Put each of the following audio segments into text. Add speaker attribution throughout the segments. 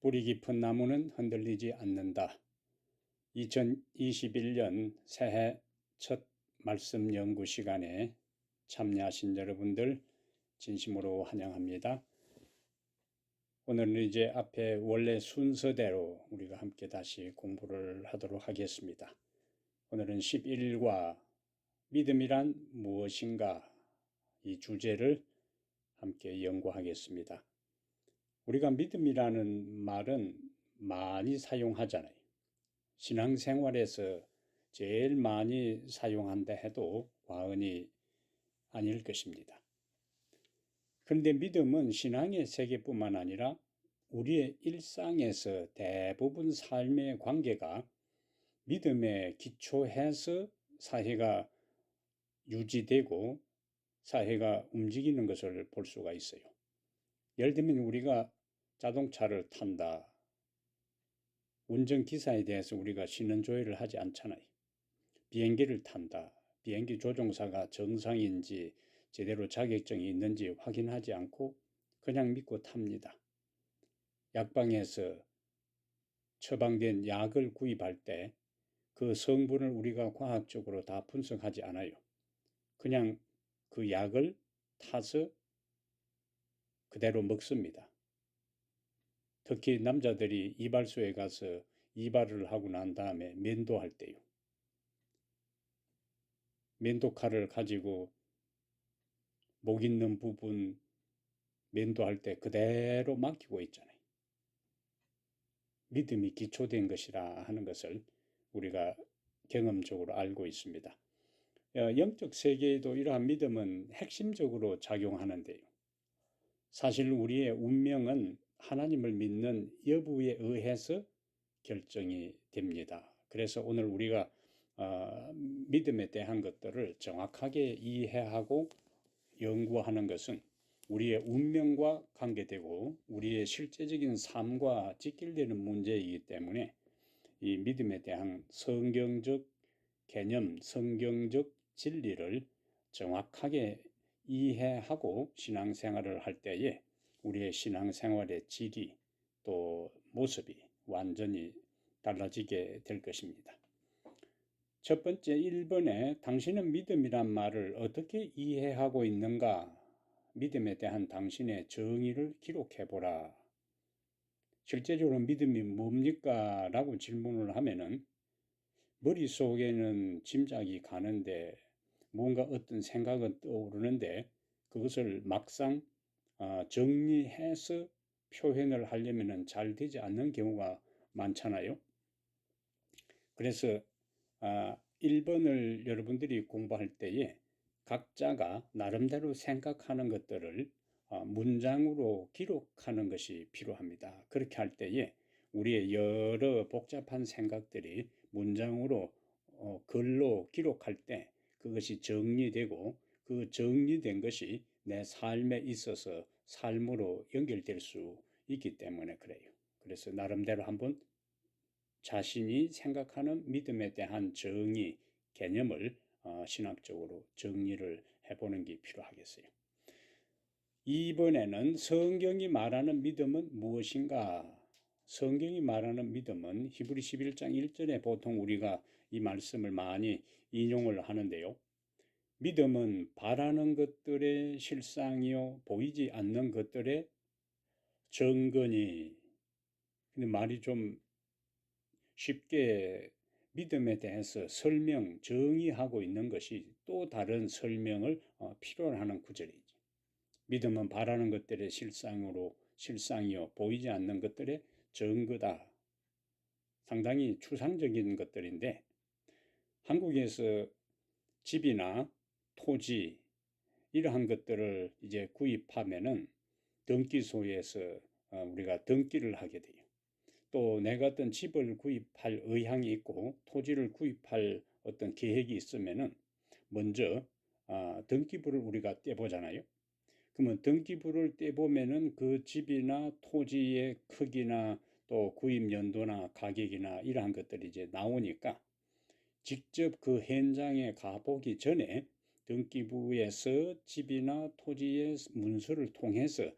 Speaker 1: 뿌리 깊은 나무는 흔들리지 않는다. 2021년 새해 첫 말씀 연구 시간에 참여하신 여러분들 진심으로 환영합니다. 오늘은 이제 앞에 원래 순서대로 우리가 함께 다시 공부를 하도록 하겠습니다. 오늘은 11과 믿음이란 무엇인가 이 주제를 함께 연구하겠습니다. 우리가 믿음이라는 말은 많이 사용하잖아요. 신앙생활에서 제일 많이 사용한다 해도 과언이 아닐 것입니다. 그런데 믿음은 신앙의 세계뿐만 아니라 우리의 일상에서 대부분 삶의 관계가 믿음에 기초해서 사회가 유지되고 사회가 움직이는 것을 볼 수가 있어요. 예를 들면 우리가 자동차를 탄다. 운전기사에 대해서 우리가 신원조회를 하지 않잖아요. 비행기를 탄다. 비행기 조종사가 정상인지 제대로 자격증이 있는지 확인하지 않고 그냥 믿고 탑니다. 약방에서 처방된 약을 구입할 때 그 성분을 우리가 과학적으로 다 분석하지 않아요. 그냥 그 약을 타서 그대로 먹습니다. 특히 남자들이 이발소에 가서 이발을 하고 난 다음에 면도할 때요. 면도칼을 가지고 목 있는 부분 면도할 때 그대로 맡기고 있잖아요. 믿음이 기초된 것이라 하는 것을 우리가 경험적으로 알고 있습니다. 영적 세계에도 이러한 믿음은 핵심적으로 작용하는데요. 사실 우리의 운명은 하나님을 믿는 여부에 의해서 결정이 됩니다. 그래서 오늘 우리가 믿음에 대한 것들을 정확하게 이해하고 연구하는 것은 우리의 운명과 관계되고 우리의 실제적인 삶과 직결되는 문제이기 때문에 이 믿음에 대한 성경적 개념, 성경적 진리를 정확하게 이해하고 신앙생활을 할 때에 우리의 신앙생활의 질이 또 모습이 완전히 달라지게 될 것입니다. 첫 번째 1번에 당신은 믿음이란 말을 어떻게 이해하고 있는가? 믿음에 대한 당신의 정의를 기록해보라. 실제적으로 믿음이 뭡니까? 라고 질문을 하면은 머릿속에는 짐작이 가는데 뭔가 어떤 생각은 떠오르는데 그것을 막상 정리해서 표현을 하려면 잘 되지 않는 경우가 많잖아요. 그래서 1번을 여러분들이 공부할 때에 각자가 나름대로 생각하는 것들을 문장으로 기록하는 것이 필요합니다. 그렇게 할 때에 우리의 여러 복잡한 생각들이 문장으로 글로 기록할 때 그것이 정리되고 그 정리된 것이 내 삶에 있어서 삶으로 연결될 수 있기 때문에 그래요. 그래서 나름대로 한번 자신이 생각하는 믿음에 대한 정의, 개념을 신학적으로 정리를 해보는 게 필요하겠어요. 2번에는 성경이 말하는 믿음은 무엇인가? 성경이 말하는 믿음은 히브리 11장 1절에 보통 우리가 이 말씀을 많이 인용을 하는데요. 믿음은 바라는 것들의 실상이요 보이지 않는 것들의 증거니. 근데 말이 좀 쉽게 믿음에 대해서 설명, 정의하고 있는 것이 또 다른 설명을 필요로 하는 구절이죠. 믿음은 바라는 것들의 실상이요 보이지 않는 것들의 증거다. 상당히 추상적인 것들인데 한국에서 집이나 토지 이러한 것들을 이제 구입하면은 등기소에서 우리가 등기를 하게 돼요. 또 내가 어떤 집을 구입할 의향이 있고 토지를 구입할 어떤 계획이 있으면은 먼저 등기부를 우리가 떼보잖아요. 그러면 등기부를 떼보면은 그 집이나 토지의 크기나 또 구입 연도나 가격이나 이러한 것들이 이제 나오니까 직접 그 현장에 가보기 전에 등기부에서 집이나 토지의 문서를 통해서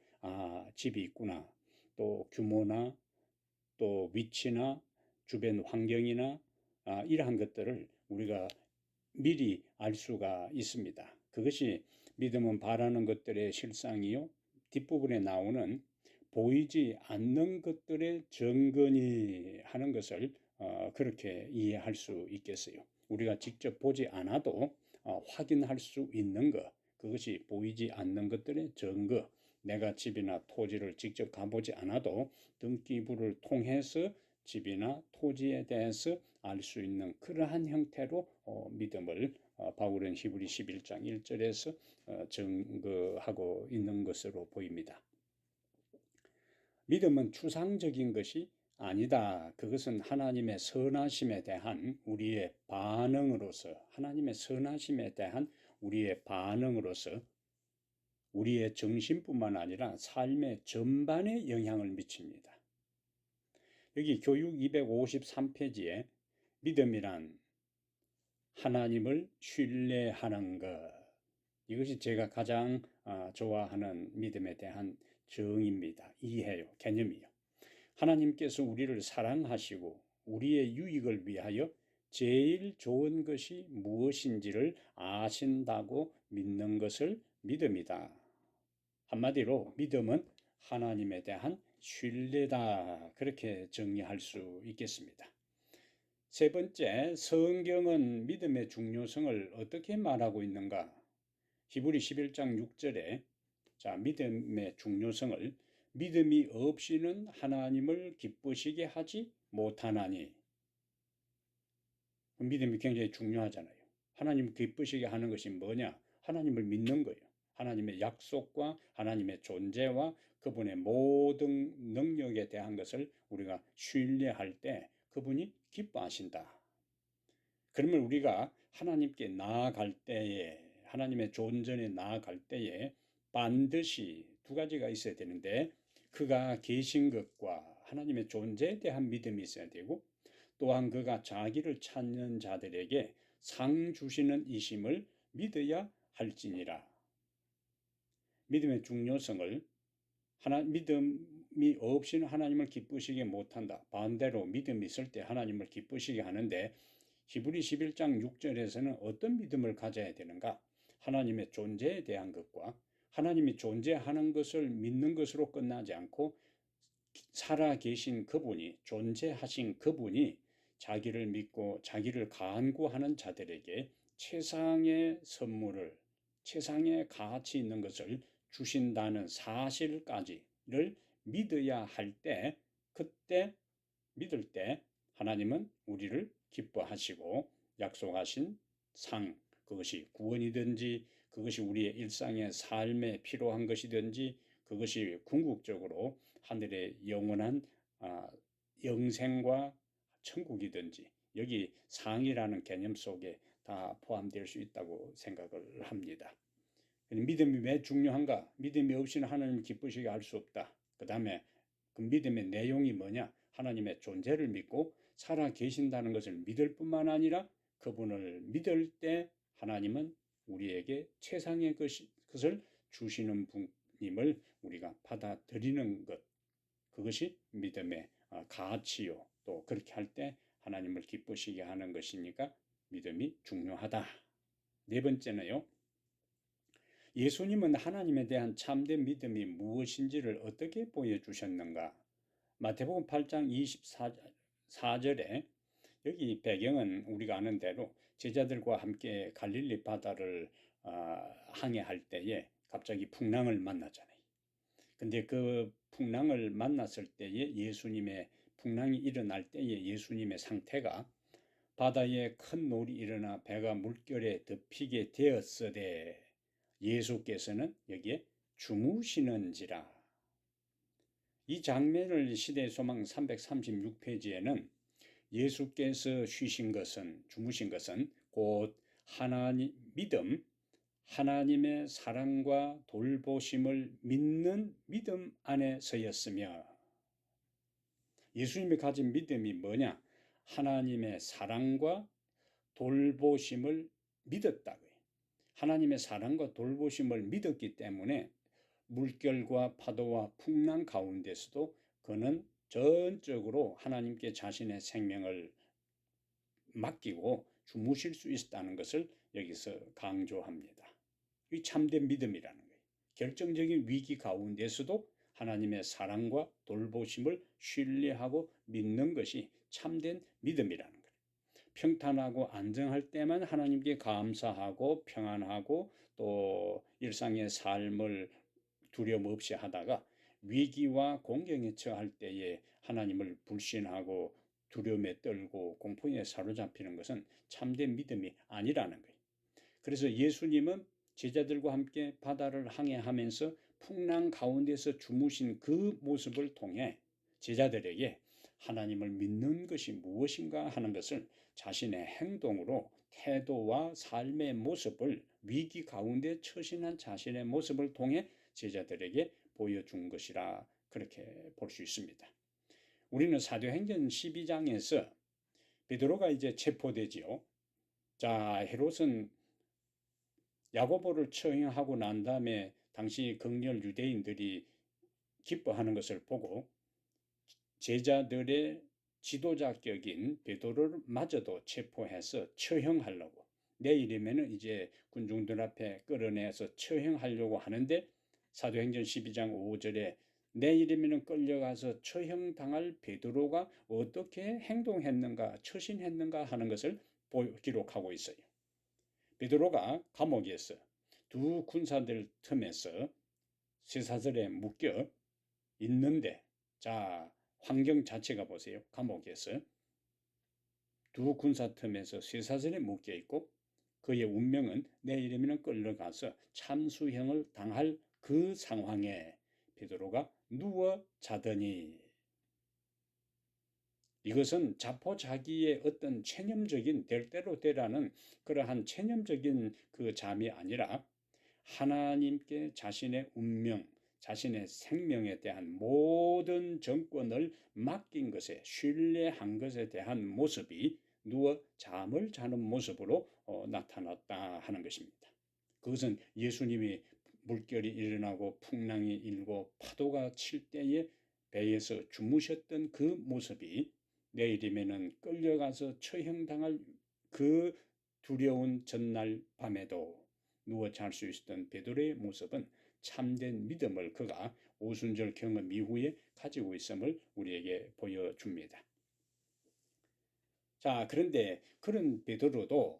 Speaker 1: 집이 있구나, 또 규모나 또 위치나 주변 환경이나 이러한 것들을 우리가 미리 알 수가 있습니다. 그것이 믿음은 바라는 것들의 실상이요, 뒷부분에 나오는 보이지 않는 것들의 증거니 하는 것을 그렇게 이해할 수 있겠어요. 우리가 직접 보지 않아도 확인할 수 있는 것, 그것이 보이지 않는 것들의 증거. 내가 집이나 토지를 직접 가보지 않아도 등기부를 통해서 집이나 토지에 대해서 알 수 있는 그러한 형태로 믿음을 바울은 히브리 11장 1절에서 증거하고 있는 것으로 보입니다. 믿음은 추상적인 것이 아니다. 그것은 하나님의 선하심에 대한 우리의 반응으로서, 하나님의 선하심에 대한 우리의 반응으로서 우리의 정신뿐만 아니라 삶의 전반에 영향을 미칩니다. 여기 교육 253페이지에 믿음이란 하나님을 신뢰하는 것, 이것이 제가 가장 좋아하는 믿음에 대한 정의입니다. 이해요, 개념이요. 하나님께서 우리를 사랑하시고 우리의 유익을 위하여 제일 좋은 것이 무엇인지를 아신다고 믿는 것을 믿음이다. 한마디로 믿음은 하나님에 대한 신뢰다, 그렇게 정의할 수 있겠습니다. 세 번째, 성경은 믿음의 중요성을 어떻게 말하고 있는가? 히브리 11장 6절에 믿음의 중요성을 믿음이 없이는 하나님을 기쁘시게 하지 못하나니. 믿음이 굉장히 중요하잖아요. 하나님을 기쁘시게 하는 것이 뭐냐? 하나님을 믿는 거예요. 하나님의 약속과 하나님의 존재와 그분의 모든 능력에 대한 것을 우리가 신뢰할 때 그분이 기뻐하신다. 그러면 우리가 하나님께 나아갈 때에, 하나님의 존전에 나아갈 때에 반드시 두 가지가 있어야 되는데, 그가 계신 것과 하나님의 존재에 대한 믿음이 있어야 되고, 또한 그가 자기를 찾는 자들에게 상 주시는 이심을 믿어야 할지니라. 믿음의 중요성을 믿음이 없이는 하나님을 기쁘시게 못한다. 반대로 믿음이 있을 때 하나님을 기쁘시게 하는데, 히브리 11장 6절에서는 어떤 믿음을 가져야 되는가? 하나님의 존재에 대한 것과 하나님이 존재하는 것을 믿는 것으로 끝나지 않고 살아 계신 그분이, 존재하신 그분이 자기를 믿고 자기를 간구하는 자들에게 최상의 선물을, 최상의 가치 있는 것을 주신다는 사실까지를 믿어야 할 때, 그때 믿을 때 하나님은 우리를 기뻐하시고 약속하신 상, 그것이 구원이든지 그것이 우리의 일상의 삶에 필요한 것이든지 그것이 궁극적으로 하늘의 영원한 영생과 천국이든지, 여기 상이라는 개념 속에 다 포함될 수 있다고 생각을 합니다. 믿음이 왜 중요한가? 믿음이 없이는 하나님을 기쁘시게 할 수 없다. 그 다음에 그 믿음의 내용이 뭐냐? 하나님의 존재를 믿고 살아 계신다는 것을 믿을 뿐만 아니라 그분을 믿을 때 하나님은 우리에게 최상의 것을 주시는 분임을 우리가 받아들이는 것, 그것이 믿음의 가치요. 또 그렇게 할 때 하나님을 기쁘시게 하는 것이니까 믿음이 중요하다. 네 번째는요, 예수님은 하나님에 대한 참된 믿음이 무엇인지를 어떻게 보여주셨는가? 마태복음 8장 24절에, 여기 배경은 우리가 아는 대로 제자들과 함께 갈릴리 바다를 항해할 때에 갑자기 풍랑을 만나잖아요. 근데 그 풍랑을 만났을 때에 풍랑이 일어날 때에 예수님의 상태가 바다에 큰 놀이 일어나 배가 물결에 덮이게 되었으되 예수께서는 여기에 주무시는지라. 이 장면을 시대소망 336페이지에는 예수께서 주무신 것은 곧 믿음, 하나님의 사랑과 돌보심을 믿는 믿음 안에 서였으며, 예수님이 가진 믿음이 뭐냐? 하나님의 사랑과 돌보심을 믿었다고요. 하나님의 사랑과 돌보심을 믿었기 때문에 물결과 파도와 풍랑 가운데서도 그는 전적으로 하나님께 자신의 생명을 맡기고 주무실 수 있다는 것을 여기서 강조합니다. 이 참된 믿음이라는 거예요. 결정적인 위기 가운데서도 하나님의 사랑과 돌보심을 신뢰하고 믿는 것이 참된 믿음이라는 거예요. 평탄하고 안정할 때만 하나님께 감사하고 평안하고 또 일상의 삶을 두려움 없이 하다가 위기와 공경에 처할 때에 하나님을 불신하고 두려움에 떨고 공포에 사로잡히는 것은 참된 믿음이 아니라는 거예요. 그래서 예수님은 제자들과 함께 바다를 항해하면서 풍랑 가운데서 주무신 그 모습을 통해 제자들에게 하나님을 믿는 것이 무엇인가 하는 것을 자신의 행동으로 태도와 삶의 모습을 위기 가운데 처신한 자신의 모습을 통해 제자들에게 보여준 것이라 그렇게 볼 수 있습니다. 우리는 사도행전 12장에서 베드로가 이제 체포되지요. 자, 헤롯은 야고보를 처형하고 난 다음에 당시 극렬 유대인들이 기뻐하는 것을 보고 제자들의 지도자격인 베드로를 마저도 체포해서 처형하려고, 내일이면은 이제 군중들 앞에 끌어내서 처형하려고 하는데 사도행전 12장 5절에 내일이면은 끌려가서 처형당할 베드로가 어떻게 행동했는가, 처신했는가 하는 것을 기록하고 있어요. 베드로가 감옥에서 두 군사들 틈에서 쇠사슬에 묶여 있는데, 자, 환경 자체가 보세요. 감옥에서 두 군사 틈에서 쇠사슬에 묶여 있고 그의 운명은 내일이면 끌려가서 참수형을 당할 그 상황에 베드로가 누워 자더니, 이것은 자포자기의 어떤 체념적인 될 대로 되라는 그러한 체념적인 그 잠이 아니라 하나님께 자신의 운명, 자신의 생명에 대한 모든 정권을 맡긴 것에, 신뢰한 것에 대한 모습이 누워 잠을 자는 모습으로 나타났다 하는 것입니다. 그것은 예수님이 물결이 일어나고 풍랑이 일고 파도가 칠 때에 배에서 주무셨던 그 모습이 내일이면은 끌려가서 처형당할 그 두려운 전날 밤에도 누워 잘 수 있었던 베드로의 모습은 참된 믿음을 그가 오순절 경험 이후에 가지고 있음을 우리에게 보여줍니다. 자, 그런데 그런 베드로도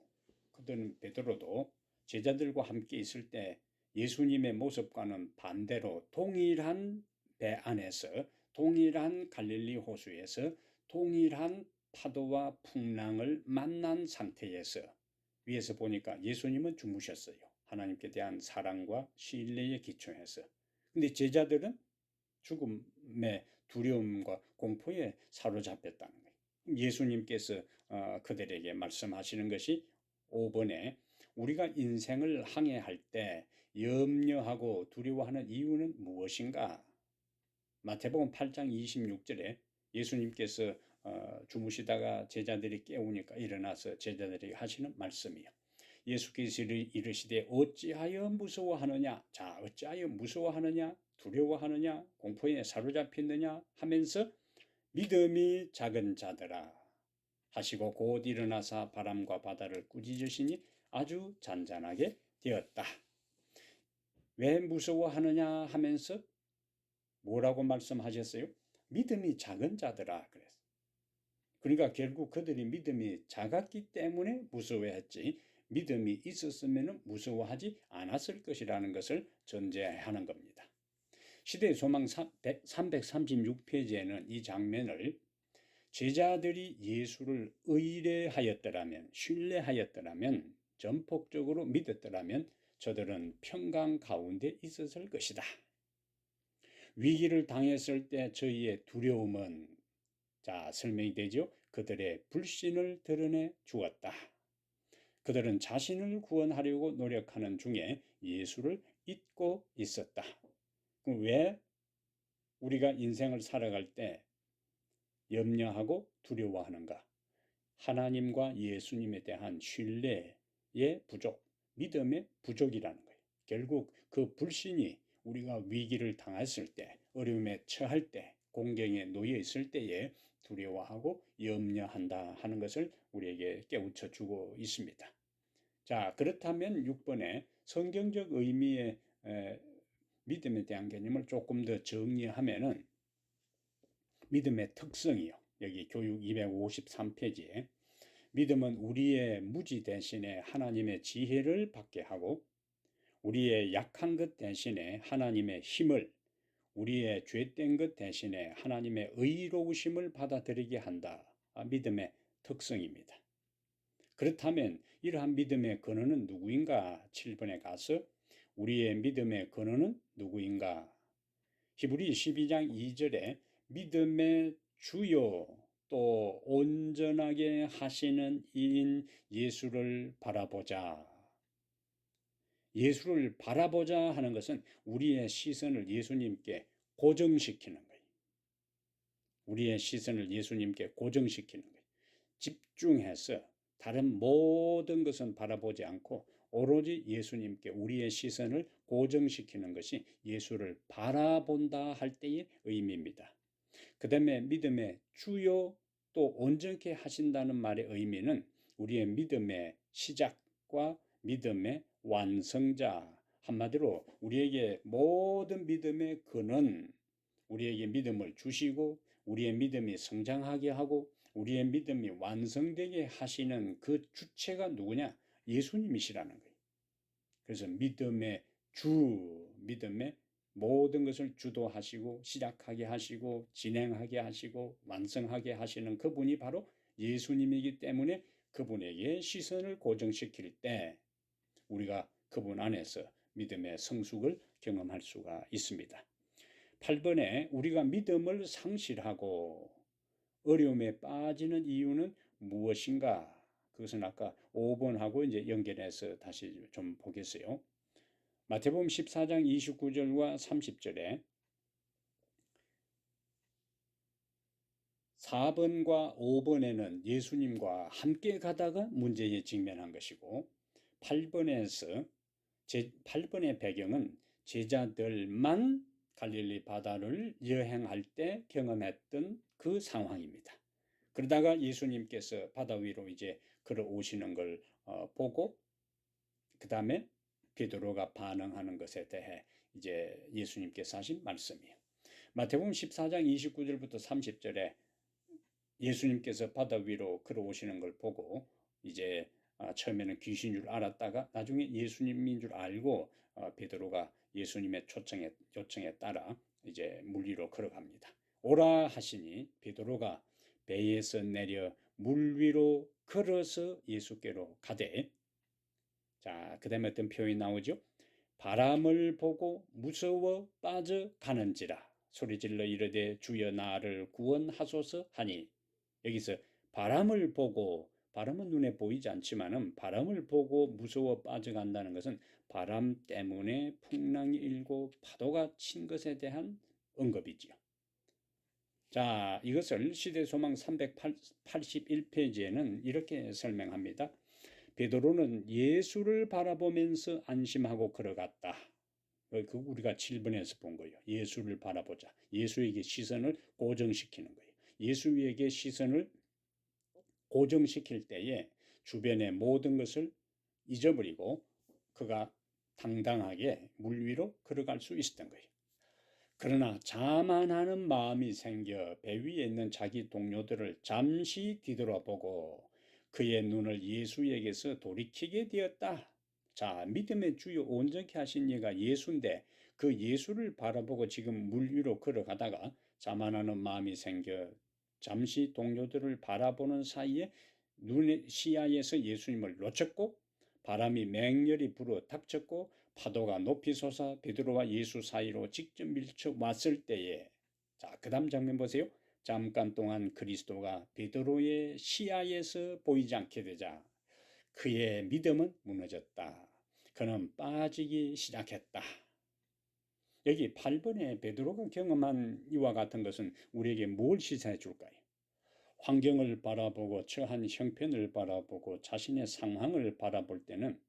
Speaker 1: 제자들과 함께 있을 때 예수님의 모습과는 반대로 동일한 배 안에서, 동일한 갈릴리 호수에서 동일한 파도와 풍랑을 만난 상태에서, 위에서 보니까 예수님은 주무셨어요. 하나님께 대한 사랑과 신뢰에 기초해서. 근데 제자들은 죽음의 두려움과 공포에 사로잡혔다는 거예요. 예수님께서 그들에게 말씀하시는 것이 5번에 우리가 인생을 항해할 때 염려하고 두려워하는 이유는 무엇인가? 마태복음 8장 26절에 예수님께서 주무시다가 제자들이 깨우니까 일어나서 제자들에게 하시는 말씀이요. 예수께서 이르시되 어찌하여 무서워하느냐? 자, 어찌하여 무서워하느냐? 두려워하느냐? 공포에 사로잡혔느냐? 하면서 믿음이 작은 자들아 하시고 곧 일어나사 바람과 바다를 꾸짖으시니 아주 잔잔하게 되었다. 왜 무서워하느냐 하면서 뭐라고 말씀하셨어요? 믿음이 작은 자들아 그랬어요. 그러니까 결국 그들이 믿음이 작았기 때문에 무서워했지, 믿음이 있었으면 무서워하지 않았을 것이라는 것을 전제하는 겁니다. 시대의 소망 336페이지에는 이 장면을 제자들이 예수를 의뢰하였더라면, 신뢰하였더라면, 전폭적으로 믿었더라면 저들은 평강 가운데 있었을 것이다. 위기를 당했을 때 저희의 두려움은, 자, 설명이 되죠. 그들의 불신을 드러내 주었다. 그들은 자신을 구원하려고 노력하는 중에 예수를 잊고 있었다. 그럼 왜 우리가 인생을 살아갈 때 염려하고 두려워하는가? 하나님과 예수님에 대한 신뢰의 부족, 믿음의 부족이라는 거예요. 결국 그 불신이 우리가 위기를 당했을 때, 어려움에 처할 때, 공경에 놓여 있을 때에 두려워하고 염려한다 하는 것을 우리에게 깨우쳐 주고 있습니다. 자, 그렇다면 6번에 성경적 의미의 믿음에 대한 개념을 조금 더 정리하면은 믿음의 특성이요. 여기 교육 253페이지에 믿음은 우리의 무지 대신에 하나님의 지혜를 받게 하고 우리의 약한 것 대신에 하나님의 힘을 우리의 죄된 것 대신에 하나님의 의로우심을 받아들이게 한다. 믿음의 특성입니다. 그렇다면 이러한 믿음의 근원은 누구인가? 7번에 가서 우리의 믿음의 근원은 누구인가? 히브리 12장 2절에 믿음의 주요 또 온전하게 하시는 이인 예수를 바라보자. 예수를 바라보자 하는 것은 우리의 시선을 예수님께 고정시키는 거예요. 우리의 시선을 예수님께 고정시키는 거예요. 집중해서 다른 모든 것은 바라보지 않고 오로지 예수님께 우리의 시선을 고정시키는 것이 예수를 바라본다 할 때의 의미입니다. 그 다음에 믿음의 주요 또 온전케 하신다는 말의 의미는 우리의 믿음의 시작과 믿음의 완성자, 한마디로 우리에게 모든 믿음의 근원, 우리에게 믿음을 주시고 우리의 믿음이 성장하게 하고 우리의 믿음이 완성되게 하시는 그 주체가 누구냐? 예수님이시라는 거예요. 그래서 믿음의 주, 믿음의 모든 것을 주도하시고 시작하게 하시고 진행하게 하시고 완성하게 하시는 그분이 바로 예수님이기 때문에 그분에게 시선을 고정시킬 때 우리가 그분 안에서 믿음의 성숙을 경험할 수가 있습니다. 8번에 우리가 믿음을 상실하고 어려움에 빠지는 이유는 무엇인가? 그것은 아까 5번하고 이제 연결해서 다시 좀 보겠어요. 마태복음 14장 29절과 30절에 4번과 5번에는 예수님과 함께 가다가 문제에 직면한 것이고 8번의 배경은 제자들만 갈릴리 바다를 여행할 때 경험했던 그 상황입니다. 그러다가 예수님께서 바다 위로 이제 걸어오시는 걸 보고 그 다음에 베드로가 반응하는 것에 대해 이제 예수님께서 하신 말씀이에요. 마태복음 14장 29절부터 30절에 예수님께서 바다 위로 걸어오시는 걸 보고 이제 처음에는 귀신인 줄 알았다가 나중에 예수님인 줄 알고 베드로가 예수님의 요청에 따라 이제 물 위로 걸어갑니다. 오라 하시니 베드로가 배에서 내려 물 위로 걸어서 예수께로 가되 자, 그 다음에 어떤 표현이 나오죠? 바람을 보고 무서워 빠져가는지라 소리질러 이르되 주여 나를 구원하소서 하니 여기서 바람을 보고 바람은 눈에 보이지 않지만은 바람을 보고 무서워 빠져간다는 것은 바람 때문에 풍랑이 일고 파도가 친 것에 대한 언급이지요. 자, 이것을 시대소망 381페이지에는 이렇게 설명합니다. 베드로는 예수를 바라보면서 안심하고 걸어갔다. 그 우리가 7번에서 본 거예요. 예수를 바라보자. 예수에게 시선을 고정시키는 거예요. 예수에게 시선을 고정시킬 때에 주변의 모든 것을 잊어버리고 그가 당당하게 물 위로 걸어갈 수 있었던 거예요. 그러나 자만하는 마음이 생겨 배 위에 있는 자기 동료들을 잠시 뒤돌아보고 그의 눈을 예수에게서 돌이키게 되었다. 자, 믿음의 주요 온전케 하신 이가 예수인데 그 예수를 바라보고 지금 물 위로 걸어가다가 자만하는 마음이 생겨 잠시 동료들을 바라보는 사이에 눈의 시야에서 예수님을 놓쳤고 바람이 맹렬히 불어 닥쳤고 파도가 높이 솟아 베드로와 예수 사이로 직접 밀쳐 왔을 때에 자, 그 다음 장면 보세요. 잠깐 동안 그리스도가 베드로의 시야에서 보이지 않게 되자 그의 믿음은 무너졌다. 그는 빠지기 시작했다. 여기 8번에 베드로가 경험한 이와 같은 것은 우리에게 뭘 시사해 줄까요? 환경을 바라보고 처한 형편을 바라보고 자신의 상황을 바라볼 때는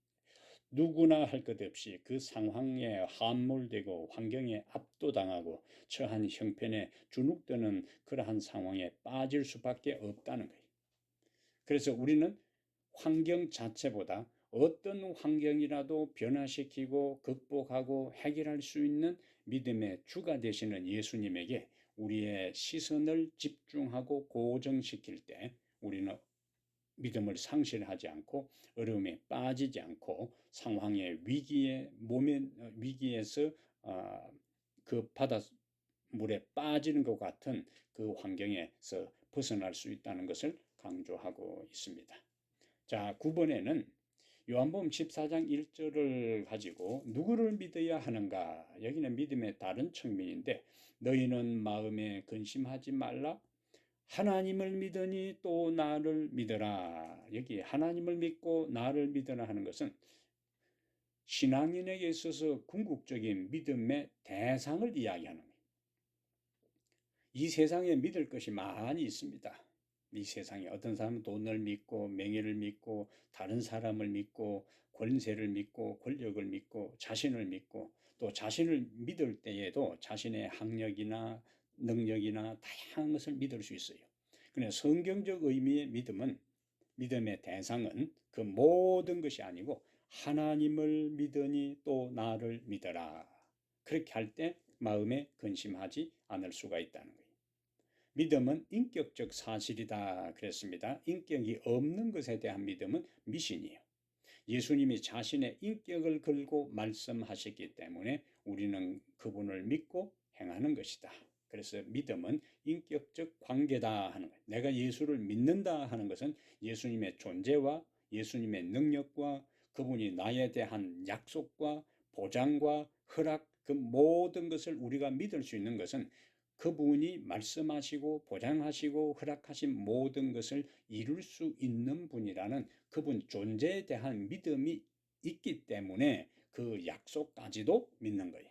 Speaker 1: 누구나 할 것 없이 그 상황에 함몰되고 환경에 압도당하고 처한 형편에 주눅드는 그러한 상황에 빠질 수밖에 없다는 거예요. 그래서 우리는 환경 자체보다 어떤 환경이라도 변화시키고 극복하고 해결할 수 있는 믿음의 주가 되시는 예수님에게 우리의 시선을 집중하고 고정시킬 때 우리는 믿음을 상실하지 않고 어려움에 빠지지 않고 상황의 위기에서 그 바닷물에 빠지는 것 같은 그 환경에서 벗어날 수 있다는 것을 강조하고 있습니다. 자, 9번에는 요한복음 14장 1절을 가지고 누구를 믿어야 하는가? 여기는 믿음의 다른 측면인데 너희는 마음에 근심하지 말라. 하나님을 믿으니 또 나를 믿어라. 여기 하나님을 믿고 나를 믿어라 하는 것은 신앙인에게 있어서 궁극적인 믿음의 대상을 이야기하는 거예요. 이 세상에 믿을 것이 많이 있습니다. 이 세상에 어떤 사람은 돈을 믿고 명예를 믿고 다른 사람을 믿고 권세를 믿고 권력을 믿고 자신을 믿고 또 자신을 믿을 때에도 자신의 학력이나 능력이나 다양한 것을 믿을 수 있어요. 그런데 성경적 의미의 믿음의 대상은 그 모든 것이 아니고 하나님을 믿으니 또 나를 믿어라. 그렇게 할 때 마음에 근심하지 않을 수가 있다는 거예요. 믿음은 인격적 사실이다 그랬습니다. 인격이 없는 것에 대한 믿음은 미신이에요. 예수님이 자신의 인격을 걸고 말씀하셨기 때문에 우리는 그분을 믿고 행하는 것이다. 그래서 믿음은 인격적 관계다 하는 거예요. 내가 예수를 믿는다 하는 것은 예수님의 존재와 예수님의 능력과 그분이 나에 대한 약속과 보장과 허락 그 모든 것을 우리가 믿을 수 있는 것은 그분이 말씀하시고 보장하시고 허락하신 모든 것을 이룰 수 있는 분이라는 그분 존재에 대한 믿음이 있기 때문에 그 약속까지도 믿는 거예요.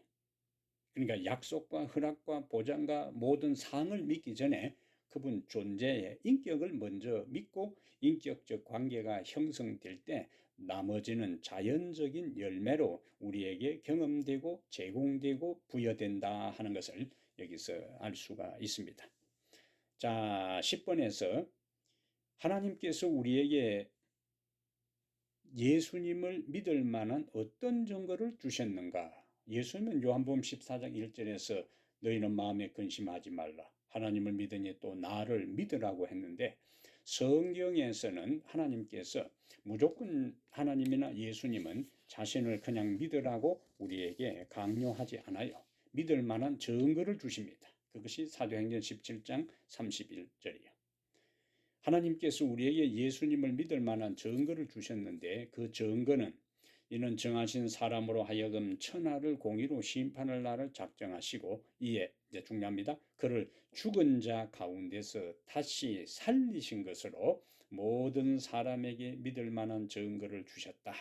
Speaker 1: 그러니까 약속과 허락과 보장과 모든 상을 믿기 전에 그분 존재의 인격을 먼저 믿고 인격적 관계가 형성될 때 나머지는 자연적인 열매로 우리에게 경험되고 제공되고 부여된다 하는 것을 여기서 알 수가 있습니다. 자, 10번에서 하나님께서 우리에게 예수님을 믿을 만한 어떤 증거를 주셨는가? 예수님은 요한복음 14장 1절에서 너희는 마음에 근심하지 말라. 하나님을 믿으니 또 나를 믿으라고 했는데 성경에서는 하나님께서 무조건 하나님이나 예수님은 자신을 그냥 믿으라고 우리에게 강요하지 않아요. 믿을 만한 증거를 주십니다. 그것이 사도행전 17장 31절이에요. 하나님께서 우리에게 예수님을 믿을 만한 증거를 주셨는데 그 증거는 이는 정하신 사람으로 하여금 천하를 공의로 심판할 날을 작정하시고 이에 이제 중요합니다. 그를 죽은 자 가운데서 다시 살리신 것으로 모든 사람에게 믿을 만한 증거를 주셨다.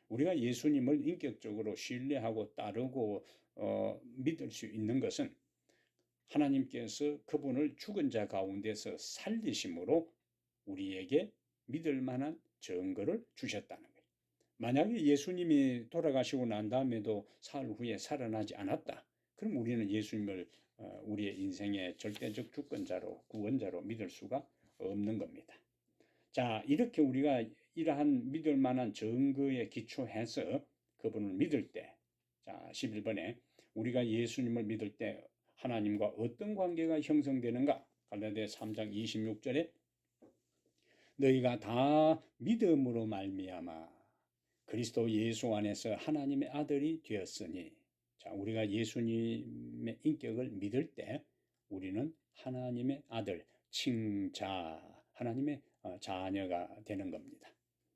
Speaker 1: 우리가 예수님을 인격적으로 신뢰하고 따르고 믿을 수 있는 것은 하나님께서 그분을 죽은 자 가운데서 살리심으로 우리에게 믿을 만한 증거를 주셨다는 거예요. 만약에 예수님이 돌아가시고 난 다음에도 사흘 후에 살아나지 않았다. 그럼 우리는 예수님을 우리의 인생의 절대적 주권자로 구원자로 믿을 수가 없는 겁니다. 자, 이렇게 우리가 이러한 믿을 만한 증거에 기초해서 그분을 믿을 때, 자, 11번에 우리가 예수님을 믿을 때 하나님과 어떤 관계가 형성되는가? 갈라디아 3장 26절에 너희가 다 믿음으로 말미암아 그리스도 예수 안에서 하나님의 아들이 되었으니, 자, 우리가 예수님의 인격을 믿을 때 우리는 하나님의 아들, 칭자, 하나님의 자녀가 되는 겁니다.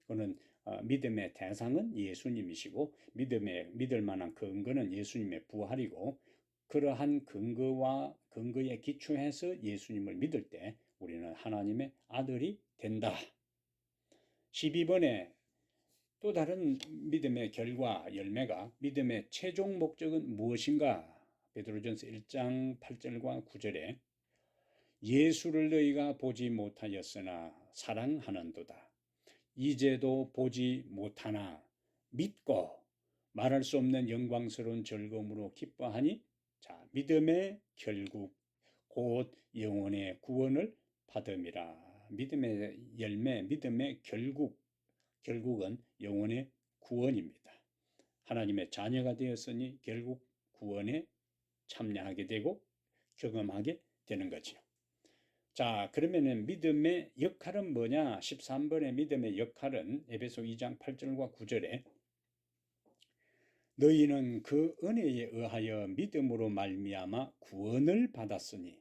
Speaker 1: 그는 믿음의 대상은 예수님이시고 믿을 만한 근거는 예수님의 부활이고 그러한 근거에 기초해서 예수님을 믿을 때 우리는 하나님의 아들이 된다. 12번에 또 다른 믿음의 결과, 열매가 믿음의 최종 목적은 무엇인가? 베드로전서 1장 8절과 9절에 예수를 너희가 보지 못하였으나 사랑하는도다. 이제도 보지 못하나 믿고 말할 수 없는 영광스러운 즐거움으로 기뻐하니 자 믿음의 결국 곧 영혼의 구원을 받음이라. 믿음의 열매, 믿음의 결국은 영혼의 구원입니다. 하나님의 자녀가 되었으니 결국 구원에 참여하게 되고 경험하게 되는 거지요. 자, 그러면은 믿음의 역할은 뭐냐? 13번의 믿음의 역할은 에베소 2장 8절과 9절에 너희는 그 은혜에 의하여 믿음으로 말미암아 구원을 받았으니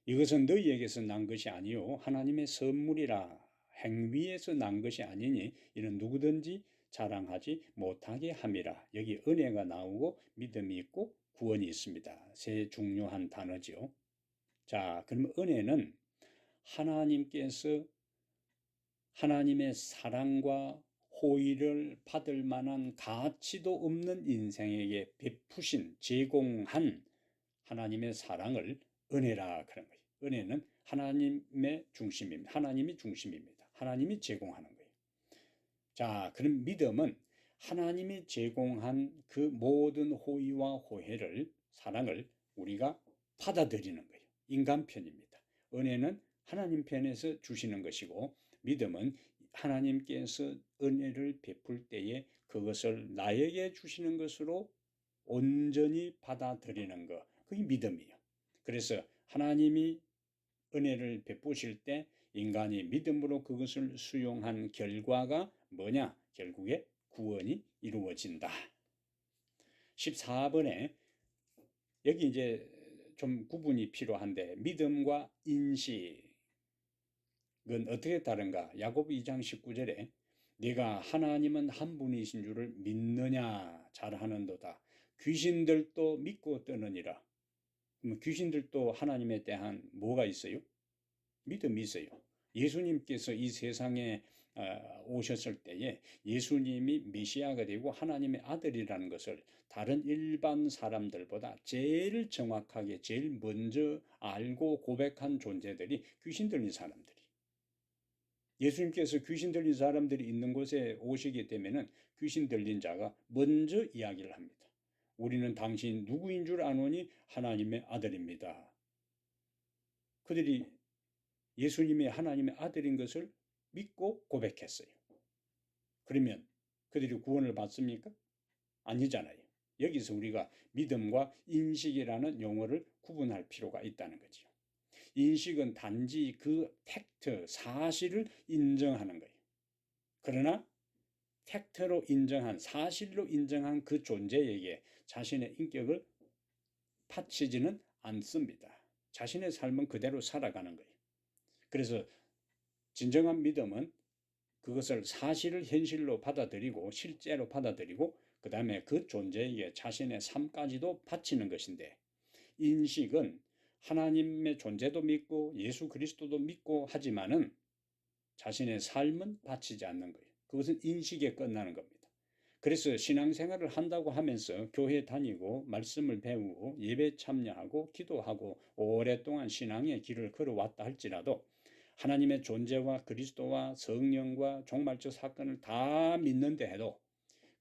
Speaker 1: 이것은 너희에게서 난 것이 아니요 하나님의 선물이라. 행위에서 난 것이 아니니 이는 누구든지 자랑하지 못하게 함이라. 여기 은혜가 나오고 믿음이 있고 구원이 있습니다. 세 중요한 단어죠. 자, 그럼 은혜는 하나님께서 하나님의 사랑과 호의를 받을 만한 가치도 없는 인생에게 베푸신 제공한 하나님의 사랑을 은혜라 그런 거예요. 은혜는 하나님의 중심입니다. 하나님이 중심입니다. 하나님이 제공하는 거예요. 자, 그럼 믿음은 하나님이 제공한 그 모든 호의와 호혜를 사랑을 우리가 받아들이는 거예요. 인간 편입니다. 은혜는 하나님 편에서 주시는 것이고 믿음은 하나님께서 은혜를 베풀 때에 그것을 나에게 주시는 것으로 온전히 받아들이는 것. 그게 믿음이에요. 그래서 하나님이 은혜를 베푸실 때 인간이 믿음으로 그것을 수용한 결과가 뭐냐? 결국에 구원이 이루어진다. 14번에 여기 이제 좀 구분이 필요한데 믿음과 인식은 어떻게 다른가? 야고보 2장 19절에 네가 하나님은 한 분이신 줄을 믿느냐 잘하는도다. 귀신들도 믿고 떠느니라. 귀신들도 하나님에 대한 뭐가 있어요? 믿음이 있어요. 예수님께서 이 세상에 오셨을 때에 예수님이 메시아가 되고 하나님의 아들이라는 것을 다른 일반 사람들보다 제일 정확하게 제일 먼저 알고 고백한 존재들이 귀신 들린 사람들이. 예수님께서 귀신 들린 사람들이 있는 곳에 오시게 되면은 귀신 들린 자가 먼저 이야기를 합니다. 우리는 당신 누구인 줄 아노니 하나님의 아들입니다. 그들이 예수님이 하나님의 아들인 것을 믿고 고백했어요. 그러면 그들이 구원을 받습니까? 아니잖아요. 여기서 우리가 믿음과 인식이라는 용어를 구분할 필요가 있다는 거죠. 인식은 단지 그 팩트, 사실을 인정하는 거예요. 그러나 팩트로 인정한, 사실로 인정한 그 존재에게 자신의 인격을 바치지는 않습니다. 자신의 삶은 그대로 살아가는 거예요. 그래서 진정한 믿음은 그것을 사실을 현실로 받아들이고 실제로 받아들이고 그 다음에 그 존재에게 자신의 삶까지도 바치는 것인데 인식은 하나님의 존재도 믿고 예수 그리스도도 믿고 하지만은 자신의 삶은 바치지 않는 거예요. 그것은 인식에 끝나는 겁니다. 그래서 신앙생활을 한다고 하면서 교회 다니고 말씀을 배우고 예배 참여하고 기도하고 오랫동안 신앙의 길을 걸어왔다 할지라도 하나님의 존재와 그리스도와 성령과 종말적 사건을 다 믿는데 해도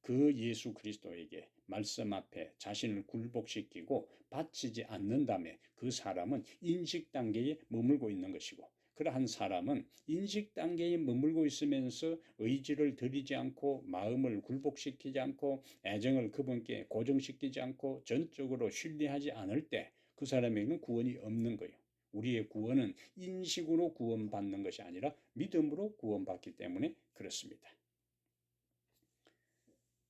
Speaker 1: 그 예수 그리스도에게 말씀 앞에 자신을 굴복시키고 바치지 않는다면 그 사람은 인식 단계에 머물고 있는 것이고 그러한 사람은 인식 단계에 머물고 있으면서 의지를 들이지 않고 마음을 굴복시키지 않고 애정을 그분께 고정시키지 않고 전적으로 신뢰하지 않을 때 그 사람에게는 구원이 없는 거예요. 우리의 구원은 인식으로 구원받는 것이 아니라 믿음으로 구원받기 때문에 그렇습니다.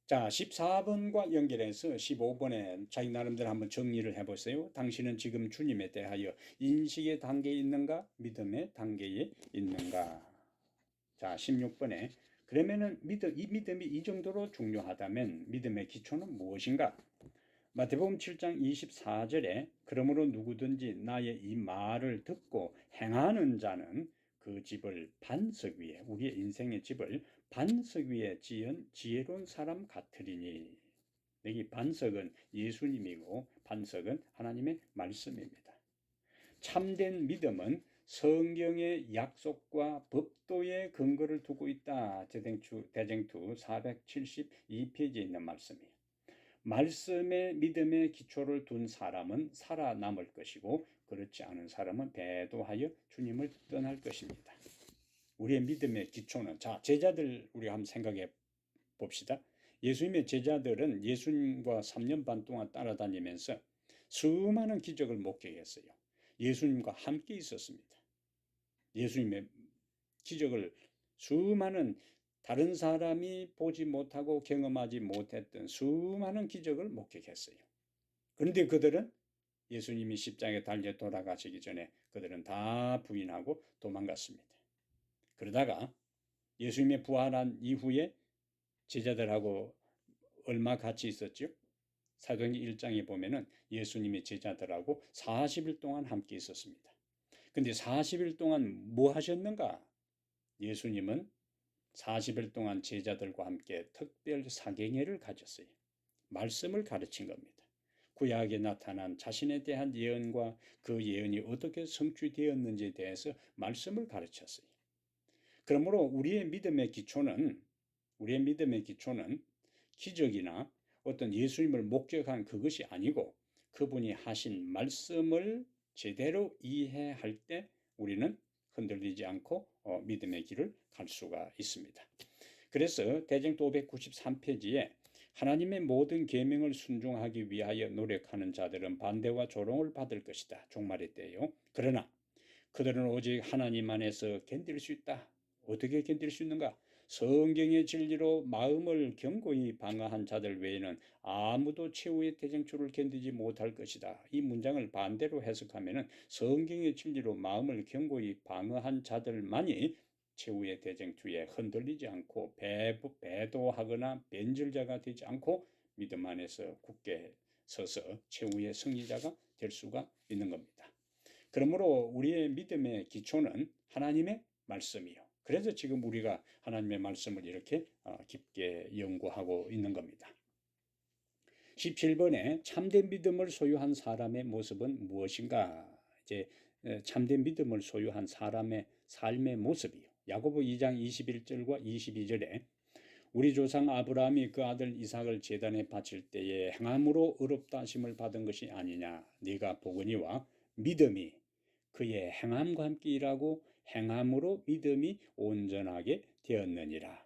Speaker 1: 자, 14번과 연결해서 15번에 자기 나름대로 한번 정리를 해보세요. 당신은 지금 주님에 대하여 인식의 단계에 있는가? 믿음의 단계에 있는가? 자, 16번에 그러면은 이 믿음이 이 정도로 중요하다면 믿음의 기초는 무엇인가? 마태복음 7장 24절에 그러므로 누구든지 나의 이 말을 듣고 행하는 자는 그 집을 반석 위에 우리의 인생의 집을 반석 위에 지은 지혜로운 사람 같으리니 여기 반석은 예수님이고 반석은 하나님의 말씀입니다. 참된 믿음은 성경의 약속과 법도의 근거를 두고 있다. 대쟁투 472페이지에 있는 말씀이에요. 말씀의 믿음의 기초를 둔 사람은 살아남을 것이고 그렇지 않은 사람은 배도하여 주님을 떠날 것입니다. 우리의 믿음의 기초는, 자, 제자들 우리가 한번 생각해 봅시다. 예수님의 제자들은 예수님과 3년 반 동안 따라다니면서 수많은 기적을 목격했어요. 예수님과 함께 있었습니다. 예수님의 기적을 수많은 다른 사람이 보지 못하고 경험하지 못했던 수많은 기적을 목격했어요. 그런데 그들은 예수님이 십자가에 달려 돌아가시기 전에 그들은 다 부인하고 도망갔습니다. 그러다가 예수님의 부활한 이후에 제자들하고 얼마 같이 있었죠? 사도행전 1장에 보면은 예수님의 제자들하고 40일 동안 함께 있었습니다. 근데 40일 동안 뭐 하셨는가? 예수님은 40일 동안 제자들과 함께 특별 사경회를 가졌어요. 말씀을 가르친 겁니다. 구약에 나타난 자신에 대한 예언과 그 예언이 어떻게 성취되었는지에 대해서 말씀을 가르쳤어요. 그러므로 우리의 믿음의 기초는 기적이나 어떤 예수님을 목격한 그것이 아니고 그분이 하신 말씀을 제대로 이해할 때 우리는 흔들리지 않고 믿음의 길을 갈 수가 있습니다. 그래서 대쟁투 593페이지에 하나님의 모든 계명을 순종하기 위하여 노력하는 자들은 반대와 조롱을 받을 것이다. 종말의 때요. 그러나 그들은 오직 하나님 안에서 견딜 수 있다. 어떻게 견딜 수 있는가? 성경의 진리로 마음을 견고히 방어한 자들 외에는 아무도 최후의 대쟁투를 견디지 못할 것이다. 이 문장을 반대로 해석하면 성경의 진리로 마음을 견고히 방어한 자들만이 최후의 대쟁투에 흔들리지 않고 배도하거나 변절자가 되지 않고 믿음 안에서 굳게 서서 최후의 승리자가 될 수가 있는 겁니다. 그러므로 우리의 믿음의 기초는 하나님의 말씀이요. 그래서 지금 우리가 하나님의 말씀을 이렇게 깊게 연구하고 있는 겁니다. 17번에 참된 믿음을 소유한 사람의 모습은 무엇인가? 이제 참된 믿음을 소유한 사람의 삶의 모습이요. 야고보 2장 21절과 22절에 우리 조상 아브라함이 그 아들 이삭을 제단에 바칠 때에 행함으로 의롭다 하심을 받은 것이 아니냐. 네가 보거니와 믿음이 그의 행함과 함께 일하고 행함으로 믿음이 온전하게 되었느니라.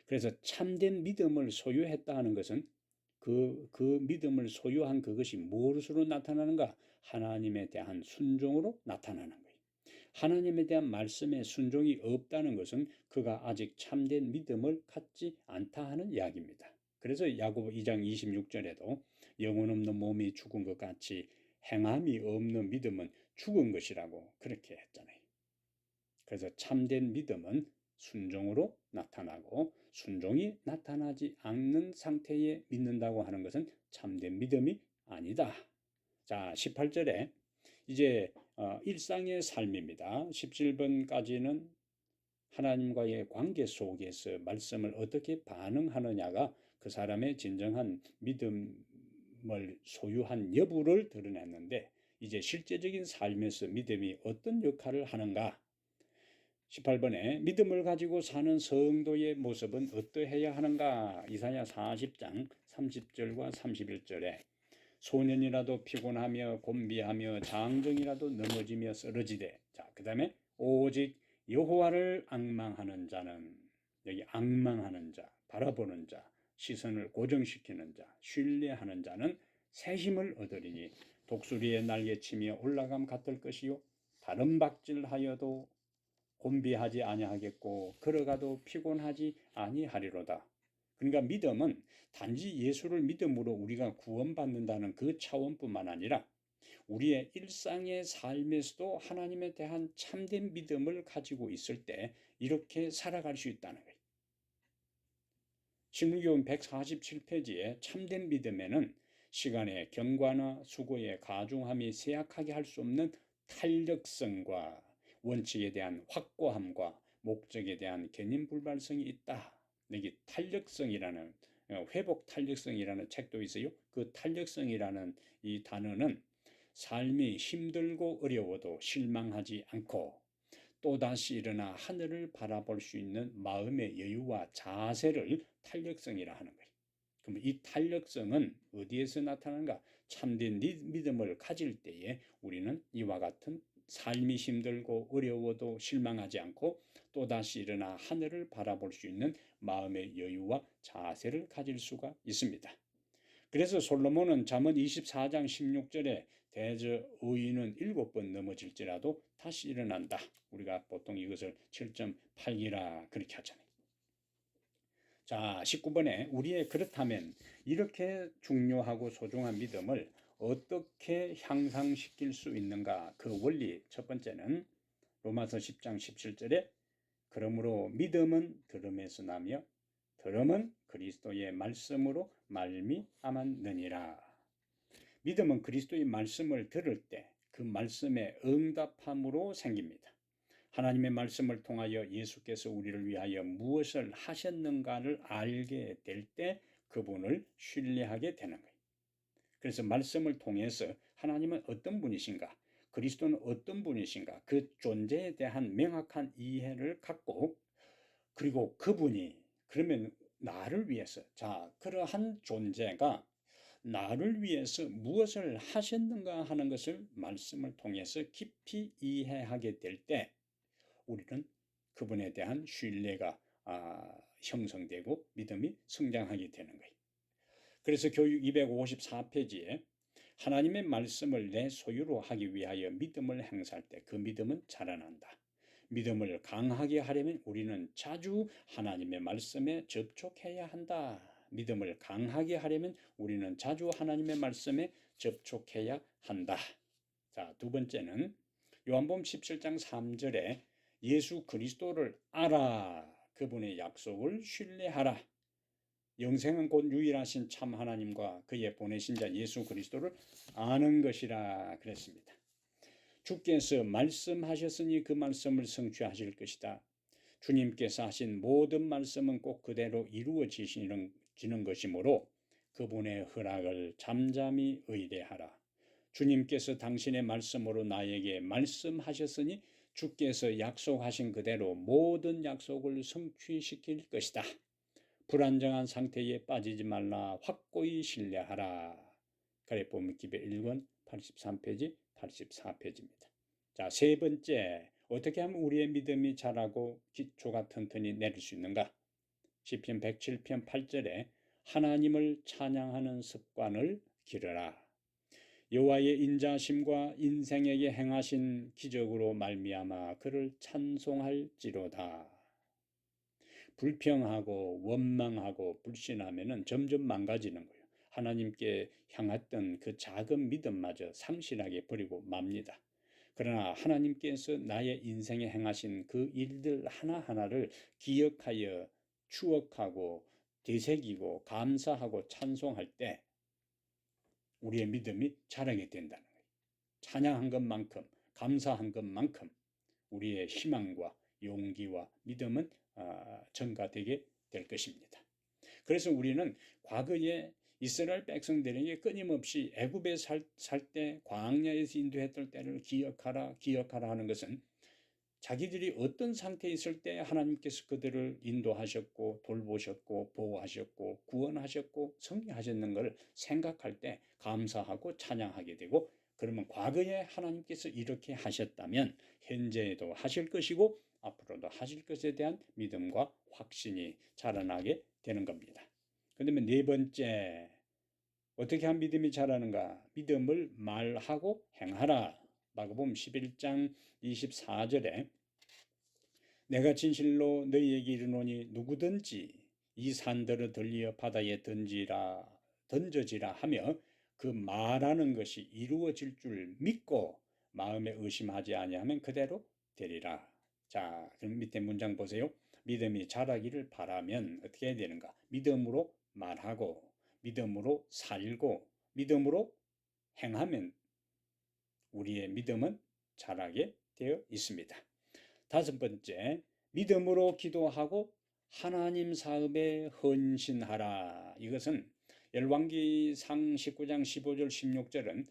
Speaker 1: 그래서 참된 믿음을 소유했다 하는 것은 그 믿음을 소유한 그것이 무엇으로 나타나는가? 하나님에 대한 순종으로 나타나는 거예요. 하나님에 대한 말씀에 순종이 없다는 것은 그가 아직 참된 믿음을 갖지 않다 하는 이야기입니다. 그래서 야고보 2장 26절에도 영혼 없는 몸이 죽은 것 같이 행함이 없는 믿음은 죽은 것이라고 그렇게 했잖아요. 그래서 참된 믿음은 순종으로 나타나고 순종이 나타나지 않는 상태에 믿는다고 하는 것은 참된 믿음이 아니다. 자, 18절에 이제 일상의 삶입니다. 17번까지는 하나님과의 관계 속에서 말씀을 어떻게 반응하느냐가 그 사람의 진정한 믿음을 소유한 여부를 드러냈는데 이제 실제적인 삶에서 믿음이 어떤 역할을 하는가? 18번에 믿음을 가지고 사는 성도의 모습은 어떠해야 하는가? 이사야 40장 30절과 31절에 소년이라도 피곤하며 곤비하며 장정이라도 넘어지며 쓰러지되, 자, 그 다음에 오직 여호와를 앙망하는 자는, 여기 앙망하는 자, 바라보는 자, 시선을 고정시키는 자, 신뢰하는 자는 새 힘을 얻으리니 독수리의 날개치며 올라감 같을 것이요 다른 박질하여도 곤비하지 아니하겠고 걸어가도 피곤하지 아니하리로다. 그러니까 믿음은 단지 예수를 믿음으로 우리가 구원받는다는 그 차원뿐만 아니라 우리의 일상의 삶에서도 하나님에 대한 참된 믿음을 가지고 있을 때 이렇게 살아갈 수 있다는 거예요. 신명기원 147페이지에 참된 믿음에는 시간의 경과나 수고의 가중함이 쇠약하게 할 수 없는 탄력성과 원칙에 대한 확고함과 목적에 대한 견인 불발성이 있다. 여기 탄력성이라는 회복 탄력성이라는 책도 있어요. 그 탄력성이라는 이 단어는 삶이 힘들고 어려워도 실망하지 않고 또다시 일어나 하늘을 바라볼 수 있는 마음의 여유와 자세를 탄력성이라 하는 거예요. 그럼 이 탄력성은 어디에서 나타나는가? 참된 믿음을 가질 때에 우리는 이와 같은 삶이 힘들고 어려워도 실망하지 않고 또다시 일어나 하늘을 바라볼 수 있는 마음의 여유와 자세를 가질 수가 있습니다. 그래서 솔로몬은 잠언 24장 16절에 대저 의인은 7번 넘어질지라도 다시 일어난다. 우리가 보통 이것을 7.8기라 그렇게 하잖아요. 자, 19번에 우리의 그렇다면 이렇게 중요하고 소중한 믿음을 어떻게 향상시킬 수 있는가? 그 원리 첫 번째는 로마서 10장 17절에 그러므로 믿음은 들음에서 나며 들음은 그리스도의 말씀으로 말미암았느니라. 믿음은 그리스도의 말씀을 들을 때 그 말씀에 응답함으로 생깁니다. 하나님의 말씀을 통하여 예수께서 우리를 위하여 무엇을 하셨는가를 알게 될 때 그분을 신뢰하게 되는 거예요. 그래서 말씀을 통해서 하나님은 어떤 분이신가, 그리스도는 어떤 분이신가, 그 존재에 대한 명확한 이해를 갖고 그리고 그분이 그러면 나를 위해서, 자, 그러한 존재가 나를 위해서 무엇을 하셨는가 하는 것을 말씀을 통해서 깊이 이해하게 될 때 우리는 그분에 대한 신뢰가 형성되고 믿음이 성장하게 되는 거예요. 그래서 교육 254페이지에 하나님의 말씀을 내 소유로 하기 위하여 믿음을 행사할 때 그 믿음은 자라난다. 믿음을 강하게 하려면 우리는 자주 하나님의 말씀에 접촉해야 한다. 믿음을 강하게 하려면 우리는 자주 하나님의 말씀에 접촉해야 한다. 자, 두 번째는 요한복음 17장 3절에 예수 그리스도를 알아. 그분의 약속을 신뢰하라. 영생은 곧 유일하신 참 하나님과 그의 보내신 자 예수 그리스도를 아는 것이라 그랬습니다. 주께서 말씀하셨으니 그 말씀을 성취하실 것이다. 주님께서 하신 모든 말씀은 꼭 그대로 이루어지는 것이므로 그분의 허락을 잠잠히 의뢰하라. 주님께서 당신의 말씀으로 나에게 말씀하셨으니 주께서 약속하신 그대로 모든 약속을 성취시킬 것이다. 불안정한 상태에 빠지지 말라. 확고히 신뢰하라. 가래보면 기별 1권 83페이지 84페이지입니다. 자, 세 번째, 어떻게 하면 우리의 믿음이 자라고 기초가 튼튼히 내릴 수 있는가? 시편 107편 8절에 하나님을 찬양하는 습관을 기르라. 여호와의 인자심과 인생에게 행하신 기적으로 말미암아 그를 찬송할지로다. 불평하고 원망하고 불신하면은 점점 망가지는 거예요. 하나님께 향했던 그 작은 믿음마저 상실하게 버리고 맙니다. 그러나 하나님께서 나의 인생에 행하신 그 일들 하나하나를 기억하여 추억하고 되새기고 감사하고 찬송할 때 우리의 믿음이 자라게 된다는 거예요. 찬양한 것만큼 감사한 것만큼 우리의 희망과 용기와 믿음은 증가되게 될 것입니다. 그래서 우리는 과거에 이스라엘 백성들에게 끊임없이 애굽에 살 때 광야에서 인도했던 때를 기억하라 하는 것은 자기들이 어떤 상태에 있을 때 하나님께서 그들을 인도하셨고 돌보셨고 보호하셨고 구원하셨고 승리하셨는 것을 생각할 때 감사하고 찬양하게 되고, 그러면 과거에 하나님께서 이렇게 하셨다면 현재에도 하실 것이고 앞으로도 하실 것에 대한 믿음과 확신이 자라나게 되는 겁니다. 그다음에 네 번째, 어떻게 하면 믿음이 자라는가? 믿음을 말하고 행하라. 마가복음 11장 24절에 내가 진실로 너희에게 이르노니 누구든지 이 산들을 들리어 바다에 던져지라 하며 그 말하는 것이 이루어질 줄 믿고 마음에 의심하지 아니하면 그대로 되리라. 자, 그럼 밑에 문장 보세요. 믿음이 자라기를 바라면 어떻게 해야 되는가? 믿음으로 말하고 믿음으로 살고 믿음으로 행하면 우리의 믿음은 자라게 되어 있습니다. 다섯 번째, 믿음으로 기도하고 하나님 사업에 헌신하라. 이것은 열왕기상 19장 15절 16절은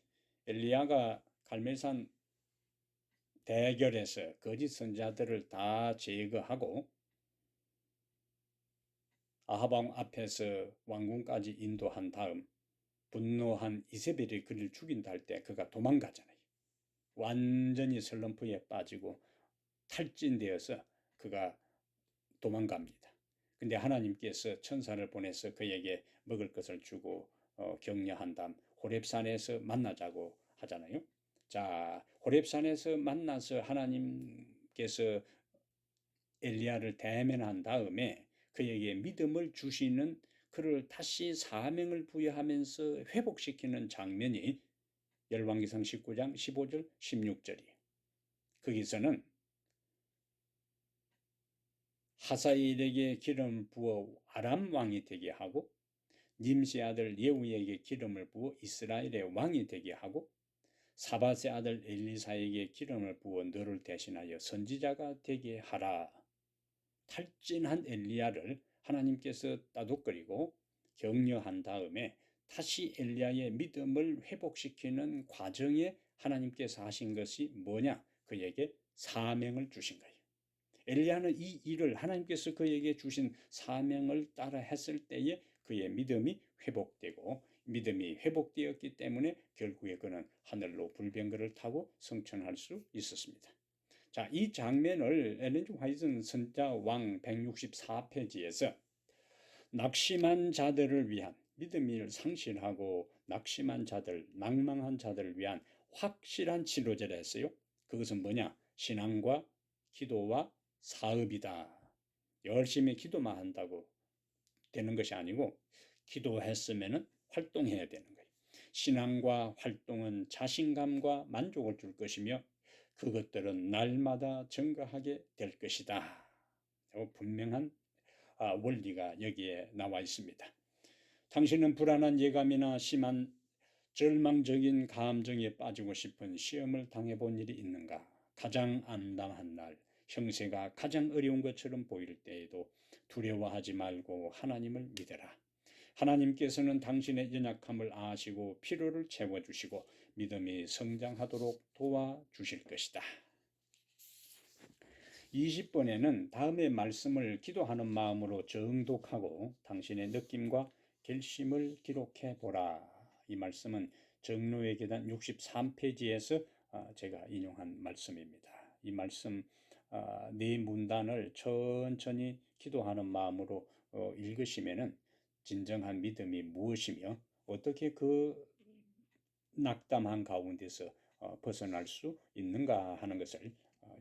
Speaker 1: 엘리야가 갈멜산 대결에서 거짓 선지자들을 다 제거하고 아합 왕 앞에서 왕궁까지 인도한 다음 분노한 이세벨이 그를 죽인다 할 때 그가 도망가잖아요. 완전히 슬럼프에 빠지고 탈진되어서 그가 도망갑니다. 근데 하나님께서 천사를 보내서 그에게 먹을 것을 주고 격려한 다음 호렙산에서 만나자고 하잖아요. 자, 호렙산에서 만나서 하나님께서 엘리야를 대면한 다음에 그에게 믿음을 주시는, 그를 다시 사명을 부여하면서 회복시키는 장면이 열왕기상 19장 15절 16절이에요. 거기서는 하사엘에게 기름을 부어 아람 왕이 되게 하고 님시 아들 예후에게 기름을 부어 이스라엘의 왕이 되게 하고 사밧의 아들 엘리사에게 기름을 부어 너를 대신하여 선지자가 되게 하라. 탈진한 엘리야를 하나님께서 따독거리고 격려한 다음에 다시 엘리야의 믿음을 회복시키는 과정에 하나님께서 하신 것이 뭐냐? 그에게 사명을 주신 거예요. 엘리야는 이 일을, 하나님께서 그에게 주신 사명을 따라 했을 때에 그의 믿음이 회복되고, 믿음이 회복되었기 때문에 결국에 그는 하늘로 불병거를 타고 승천할 수 있었습니다. 자, 이 장면을 엘렌 G. 화이트 선자 왕 164페이지에서 낙심한 자들을 위한, 믿음을 상실하고 낙심한 자들, 낭망한 자들을 위한 확실한 치료제를 했어요. 그것은 뭐냐? 신앙과 기도와 사업이다. 열심히 기도만 한다고 되는 것이 아니고 기도했으면 활동해야 되는 거예요. 신앙과 활동은 자신감과 만족을 줄 것이며 그것들은 날마다 증가하게 될 것이다. 분명한 원리가 여기에 나와 있습니다. 당신은 불안한 예감이나 심한 절망적인 감정에 빠지고 싶은 시험을 당해본 일이 있는가? 가장 암담한 날, 형세가 가장 어려운 것처럼 보일 때에도 두려워하지 말고 하나님을 믿어라. 하나님께서는 당신의 연약함을 아시고 필요를 채워주시고 믿음이 성장하도록 도와주실 것이다. 20번에는 다음의 말씀을 기도하는 마음으로 정독하고 당신의 느낌과 결심을 기록해 보라. 이 말씀은 정로의 계단 63페이지에서 제가 인용한 말씀입니다. 이 말씀 네 문단을 천천히 기도하는 마음으로 읽으시면은 진정한 믿음이 무엇이며 어떻게 그 낙담한 가운데서 벗어날 수 있는가 하는 것을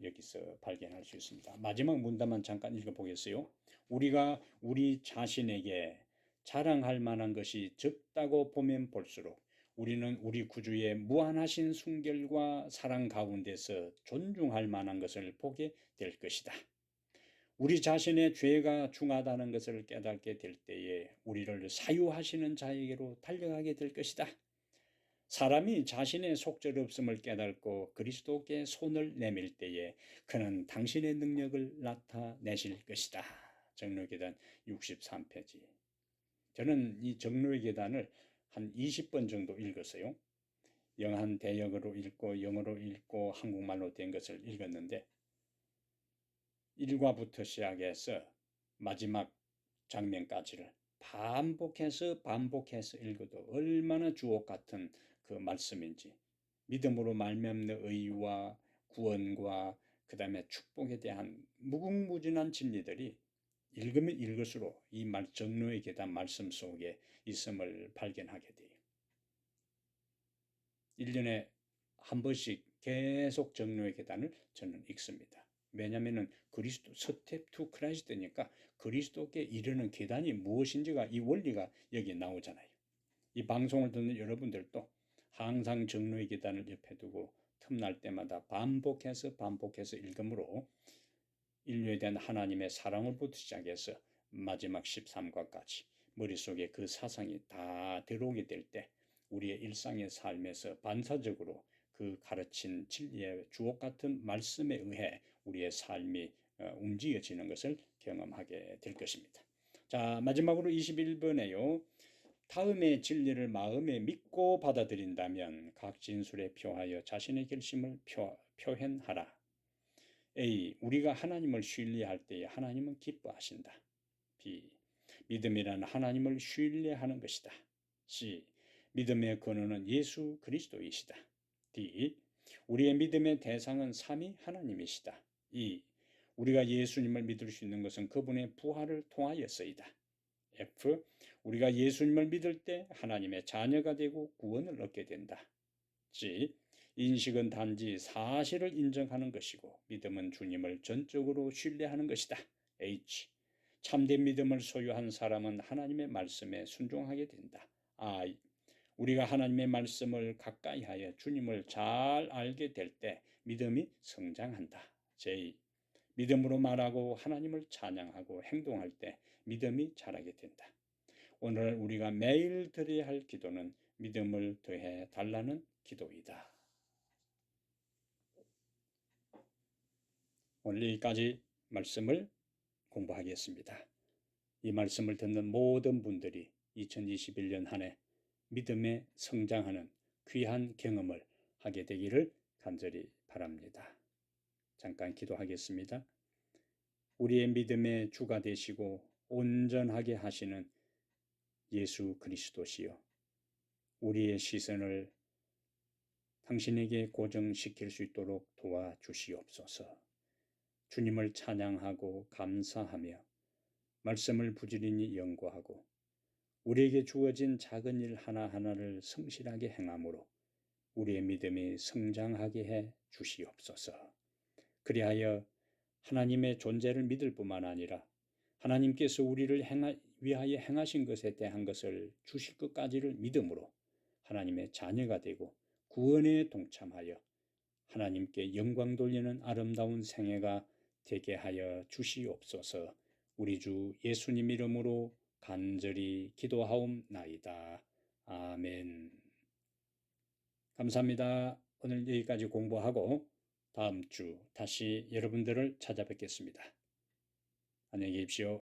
Speaker 1: 여기서 발견할 수 있습니다. 마지막 문단만 잠깐 읽어보겠어요. 우리가 우리 자신에게 자랑할 만한 것이 적다고 보면 볼수록 우리는 우리 구주의 무한하신 순결과 사랑 가운데서 존중할 만한 것을 보게 될 것이다. 우리 자신의 죄가 중하다는 것을 깨닫게 될 때에 우리를 사유하시는 자에게로 달려가게 될 것이다. 사람이 자신의 속절없음을 깨닫고 그리스도께 손을 내밀 때에 그는 당신의 능력을 나타내실 것이다. 정로의 계단 63페이지. 저는 이 정로의 계단을 한 20번 정도 읽었어요. 영한 대역으로 읽고 영어로 읽고 한국말로 된 것을 읽었는데 1과부터 시작해서 마지막 장면까지를 반복해서 읽어도 얼마나 주옥 같은 그 말씀인지, 믿음으로 말미암는 의와 구원과 그 다음에 축복에 대한 무궁무진한 진리들이 읽으면 읽을수록 이 정로의 계단 말씀 속에 있음을 발견하게 돼요. 1년에 한 번씩 계속 정로의 계단을 저는 읽습니다. 왜냐하면 그리스도 스텝 투 크라이스트니까 그리스도께 이르는 계단이 무엇인지가, 이 원리가 여기 나오잖아요. 이 방송을 듣는 여러분들도 항상 정로의 계단을 옆에 두고 틈날 때마다 반복해서 읽음으로 인류에 대한 하나님의 사랑을부터 시작해서 마지막 13과까지 머릿속에 그 사상이 다 들어오게 될 때 우리의 일상의 삶에서 반사적으로 그 가르친 진리의 주옥 같은 말씀에 의해 우리의 삶이 움직여지는 것을 경험하게 될 것입니다. 자, 마지막으로 21번에요. 다음의 진리를 마음에 믿고 받아들인다면 각 진술에 표하여 자신의 결심을 표현하라. A. 우리가 하나님을 신뢰할 때에 하나님은 기뻐하신다. B. 믿음이란 하나님을 신뢰하는 것이다. C. 믿음의 근원은 예수 그리스도이시다. D. 우리의 믿음의 대상은 삼위 하나님이시다. E. 우리가 예수님을 믿을 수 있는 것은 그분의 부활을 통하여서이다. F. 우리가 예수님을 믿을 때 하나님의 자녀가 되고 구원을 얻게 된다. G. 인식은 단지 사실을 인정하는 것이고 믿음은 주님을 전적으로 신뢰하는 것이다. H. 참된 믿음을 소유한 사람은 하나님의 말씀에 순종하게 된다. I. 우리가 하나님의 말씀을 가까이 하여 주님을 잘 알게 될 때 믿음이 성장한다. J. 믿음으로 말하고 하나님을 찬양하고 행동할 때 믿음이 자라게 된다. 오늘 우리가 매일 드려야 할 기도는 믿음을 더해 달라는 기도이다. 오늘 여기까지 말씀을 공부하겠습니다. 이 말씀을 듣는 모든 분들이 2021년 한 해 믿음에 성장하는 귀한 경험을 하게 되기를 간절히 바랍니다. 잠깐 기도하겠습니다. 우리의 믿음의 주가 되시고 온전하게 하시는 예수 그리스도시여, 우리의 시선을 당신에게 고정시킬 수 있도록 도와주시옵소서. 주님을 찬양하고 감사하며 말씀을 부지런히 연구하고 우리에게 주어진 작은 일 하나하나를 성실하게 행함으로 우리의 믿음이 성장하게 해 주시옵소서. 그리하여 하나님의 존재를 믿을 뿐만 아니라 하나님께서 우리를 위하여 행하신 것에 대한 것을 주실 것까지를 믿음으로 하나님의 자녀가 되고 구원에 동참하여 하나님께 영광 돌리는 아름다운 생애가 되게 하여 주시옵소서. 우리 주 예수님 이름으로 간절히 기도하옵나이다. 아멘. 감사합니다. 오늘 여기까지 공부하고 다음 주 다시 여러분들을 찾아뵙겠습니다. 안녕히 계십시오.